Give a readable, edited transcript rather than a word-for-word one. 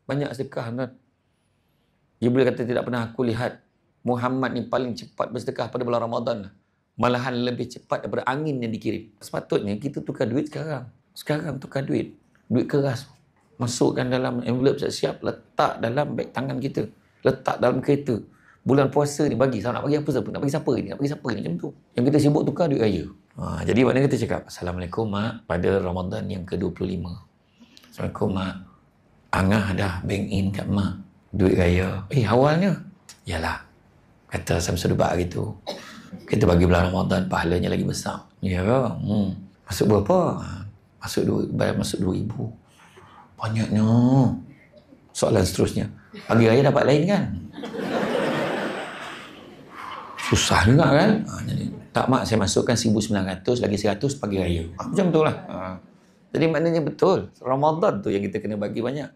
Banyak sedekah tuan. Jibril kata tidak pernah aku lihat Muhammad ni paling cepat bersedekah pada bulan Ramadan. Malahan lebih cepat daripada angin yang dikirim. Sepatutnya kita tukar duit sekarang. Sekarang tukar duit. Duit keras. Masukkan dalam envelope siap-siap. Letak dalam beg tangan kita. Letak dalam kereta. Bulan puasa ni bagi. Nak bagi apa siapa? Nak bagi siapa ni? Nak bagi siapa ni? Macam tu. Yang kita sibuk tukar duit raya. Jadi maknanya kita cakap, Assalamualaikum Mak. Pada Ramadan yang ke-25. Assalamualaikum Mak. Angah dah bank in kat Mak. Duit raya. Awalnya. Yalah. Kata Samsudubat gitu. Kita bagi bulan Ramadan, pahalanya lagi besar. Ya ke? Masuk berapa? Bayar masuk 2,000. Banyaknya. Soalan seterusnya. Pagi raya dapat lain kan? Susah juga kan? Jadi, tak Mak, saya masukkan 1,900, lagi 100 pagi raya. Macam tu lah. Jadi maknanya betul. Ramadan tu yang kita kena bagi banyak.